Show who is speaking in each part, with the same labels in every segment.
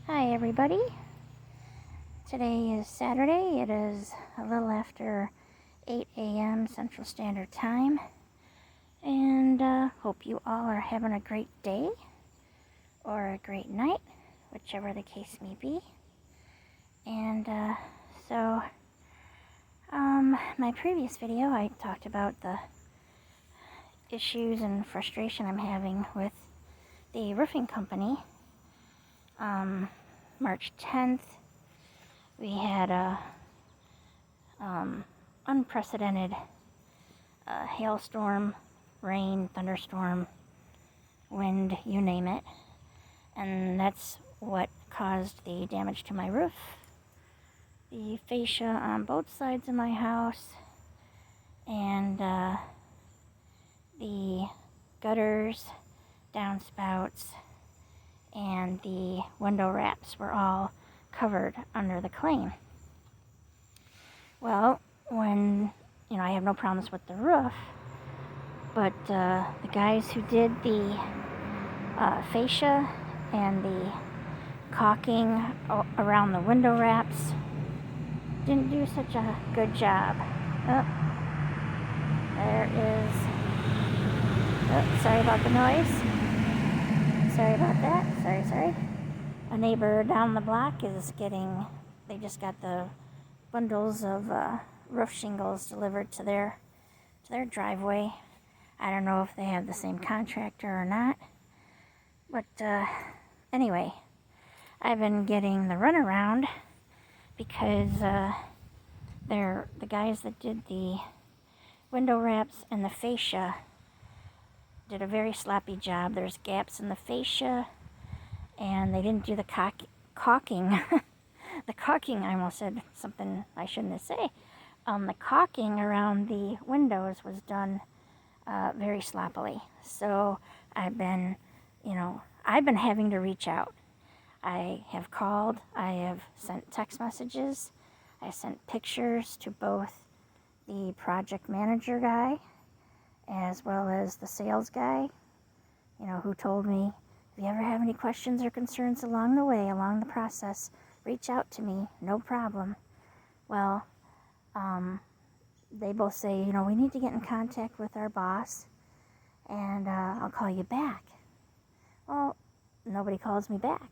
Speaker 1: Hi everybody. Today is Saturday. It is a little after 8 a.m. Central Standard Time. And hope you all are having a great day or a great night, whichever the case may be. And my previous video I talked about the issues and frustration I'm having with the roofing company. March 10th, we had a unprecedented hailstorm, rain, thunderstorm, wind, you name it. And that's what caused the damage to my roof. The fascia on both sides of my house, and the gutters, downspouts, and the window wraps were all covered under the claim. Well, when, I have no problems with the roof, but the guys who did the fascia and the caulking around the window wraps didn't do such a good job. Oh, there is, sorry about the noise. Sorry about that. Sorry. A neighbor down the block is they just got the bundles of roof shingles delivered to their driveway. I don't know if they have the same contractor or not. But anyway, I've been getting the runaround because the guys that did the window wraps and the fascia did a very sloppy job. There's gaps in the fascia, and they didn't do the caulking. The caulking, I almost said something I shouldn't have said. The caulking around the windows was done very sloppily. So I've been having to reach out. I have called, I have sent text messages, I sent pictures to both the project manager guy as well as the sales guy, who told me, if you ever have any questions or concerns along the process, reach out to me, no problem. Well, they both say, we need to get in contact with our boss, and I'll call you back. Well, nobody calls me back.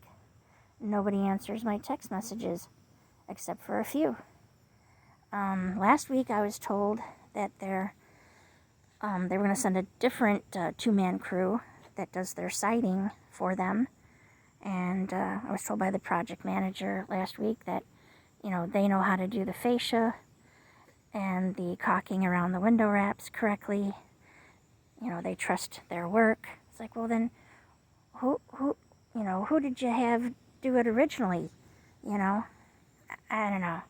Speaker 1: Nobody answers my text messages, except for a few. Last week I was told that they were going to send a different two-man crew that does their siding for them. And I was told by the project manager last week that, they know how to do the fascia and the caulking around the window wraps correctly. They trust their work. It's like, well then, who did you have do it originally? I don't know.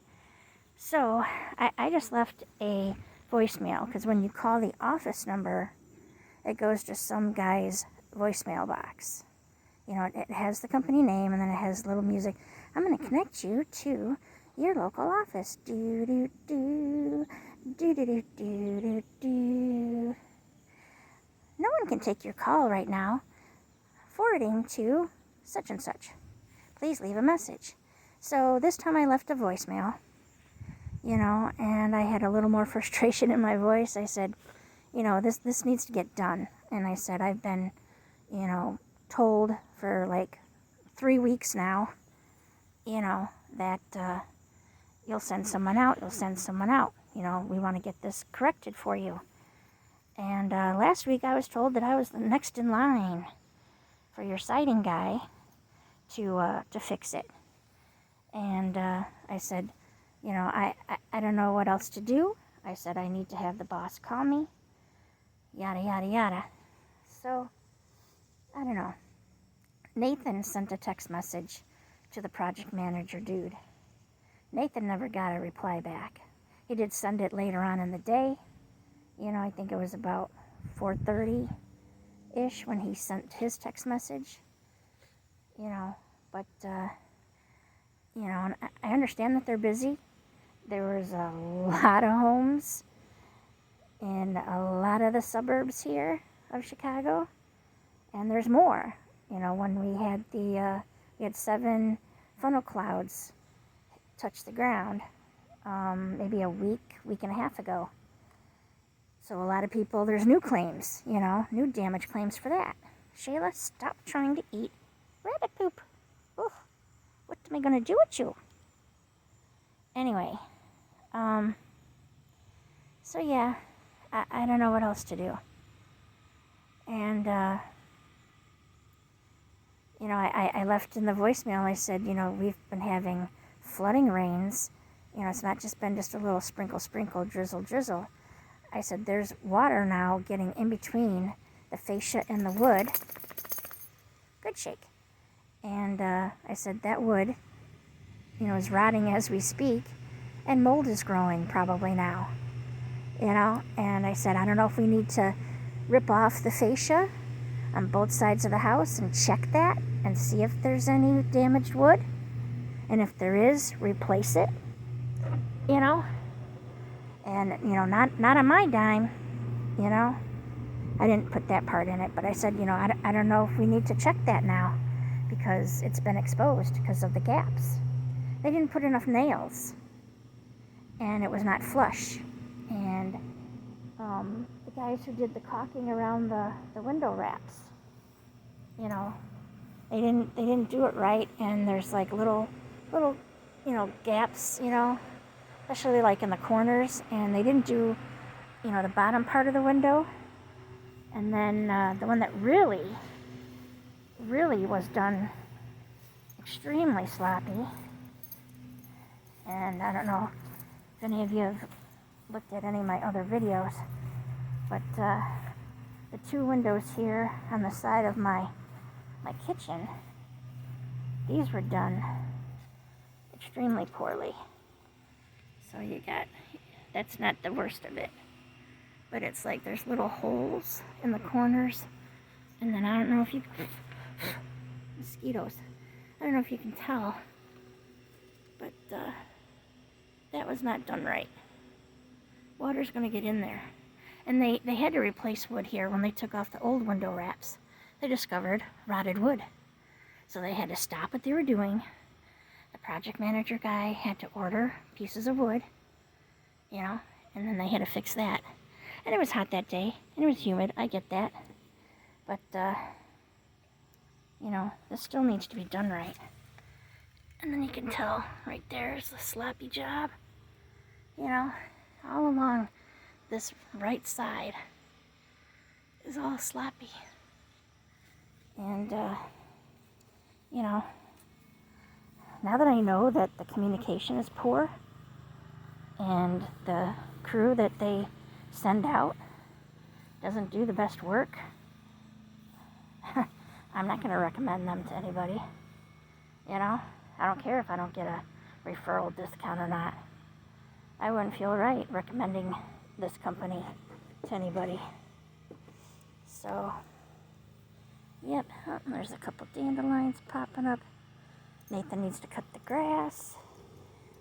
Speaker 1: So I just left a voicemail, because when you call the office number, it goes to some guy's voicemail box. It has the company name, and then it has little music. I'm going to connect you to your local office. Do do do do do do do do. No one can take your call right now. Forwarding to such and such. Please leave a message. So this time I left a voicemail, and I had a little more frustration in my voice. I said, this needs to get done. And I said, I've been, told for like 3 weeks now, that you'll send someone out. We want to get this corrected for you. And last week I was told that I was the next in line for your siding guy to fix it. And I said, I don't know what else to do. I said, I need to have the boss call me, yada, yada, yada. So, I don't know. Nathan sent a text message to the project manager dude. Nathan never got a reply back. He did send it later on in the day. I think it was about 4:30-ish when he sent his text message. But, and I understand that they're busy. There was a lot of homes in a lot of the suburbs here of Chicago, and there's more. When we had we had 7 funnel clouds touched the ground maybe a week and a half ago. So a lot of people, there's new claims, new damage claims for that. Shayla, stop trying to eat rabbit poop. Oof, what am I going to do with you? Anyway, so yeah, I don't know what else to do. And, I left in the voicemail, I said, we've been having flooding rains. It's not just been just a little sprinkle, drizzle. I said, there's water now getting in between the fascia and the wood. Good shake. And I said, that wood, is rotting as we speak, and mold is growing probably now. And I said, I don't know if we need to rip off the fascia on both sides of the house and check that and see if there's any damaged wood. And if there is, replace it. And, not on my dime, I didn't put that part in it, but I said, I don't know if we need to check that now because it's been exposed because of the gaps. They didn't put enough nails, and it was not flush. And the guys who did the caulking around the window wraps, they didn't do it right, and there's like little gaps, especially like in the corners, and they didn't do, the bottom part of the window. And then the one that really was done extremely sloppy, and I don't know if any of you have looked at any of my other videos, but the two windows here on the side of my kitchen, these were done extremely poorly. So that's not the worst of it, but it's like there's little holes in the corners, and then I don't know if you mosquitoes, I don't know if you can tell, but that was not done right. Water's gonna get in there. And they had to replace wood here when they took off the old window wraps. They discovered rotted wood. So they had to stop what they were doing. The project manager guy had to order pieces of wood, and then they had to fix that. And it was hot that day, and it was humid, I get that. But, this still needs to be done right. And then you can tell right there is the sloppy job. All along this right side is all sloppy. And, now that I know that the communication is poor and the crew that they send out doesn't do the best work, I'm not going to recommend them to anybody. I don't care if I don't get a referral discount or not. I wouldn't feel right recommending this company to anybody. So, yep, there's a couple dandelions popping up. Nathan needs to cut the grass,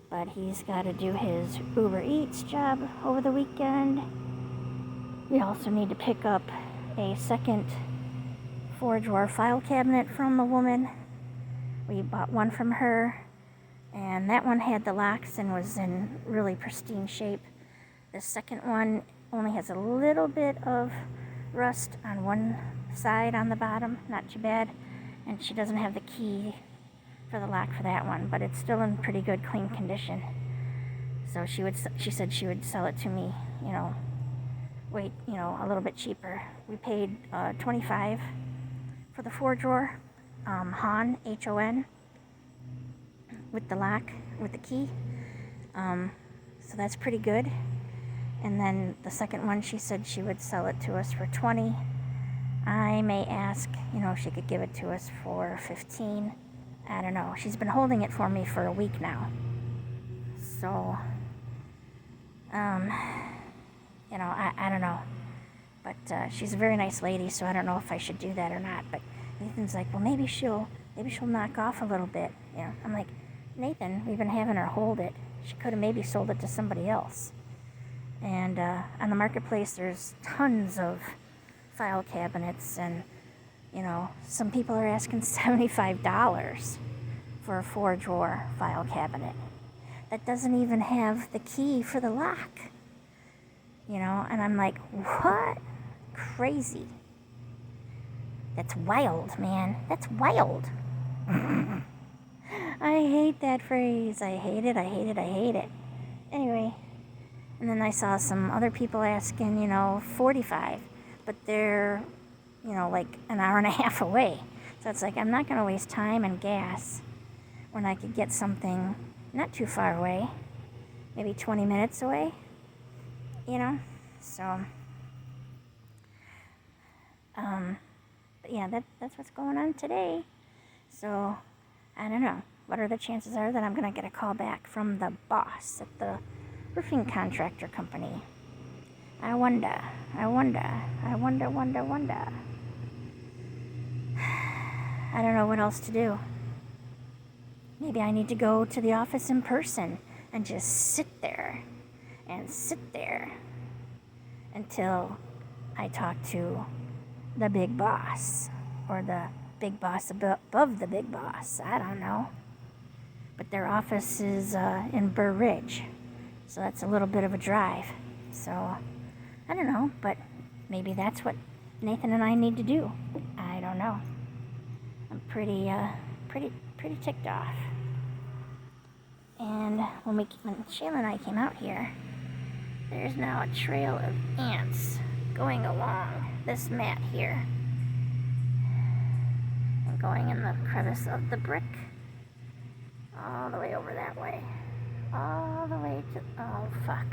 Speaker 1: but he's got to do his Uber Eats job over the weekend. We also need to pick up a second 4-drawer file cabinet from a woman. We bought one from her, and that one had the locks and was in really pristine shape. The second one only has a little bit of rust on one side on the bottom, not too bad, and she doesn't have the key for the lock for that one, but it's still in pretty good, clean condition. So she said she would sell it to me, a little bit cheaper. We paid $25 for the 4-drawer, HON, HON, with the lock, with the key. So that's pretty good. And then the second one, she said she would sell it to us for $20. I may ask, if she could give it to us for $15. I don't know. She's been holding it for me for a week now. So, I don't know. But she's a very nice lady, so I don't know if I should do that or not. But Nathan's like, well, maybe she'll knock off a little bit. I'm like, Nathan, we've been having her hold it. She could have maybe sold it to somebody else. And on the marketplace, there's tons of file cabinets, and some people are asking $75 for a 4-drawer file cabinet that doesn't even have the key for the lock. You know, and I'm like, what? Crazy. That's wild, man. That's wild. I hate that phrase. I hate it, I hate it, I hate it. Anyway, and then I saw some other people asking, 45, but they're, like an hour and a half away. So it's like, I'm not going to waste time and gas when I could get something not too far away, maybe 20 minutes away, So, but yeah, that's what's going on today. So, I don't know. What are the chances are that I'm going to get a call back from the boss at the roofing contractor company? I wonder. I don't know what else to do. Maybe I need to go to the office in person and just sit there until I talk to the big boss, or the big boss above the big boss. I don't know. But their office is in Burr Ridge, so that's a little bit of a drive. So, I don't know, but maybe that's what Nathan and I need to do. I don't know. I'm pretty ticked off. And when Shayla and I came out here, there's now a trail of ants going along this mat here. And going in the crevice of the brick. All the way over that way. All the way to, oh fuck.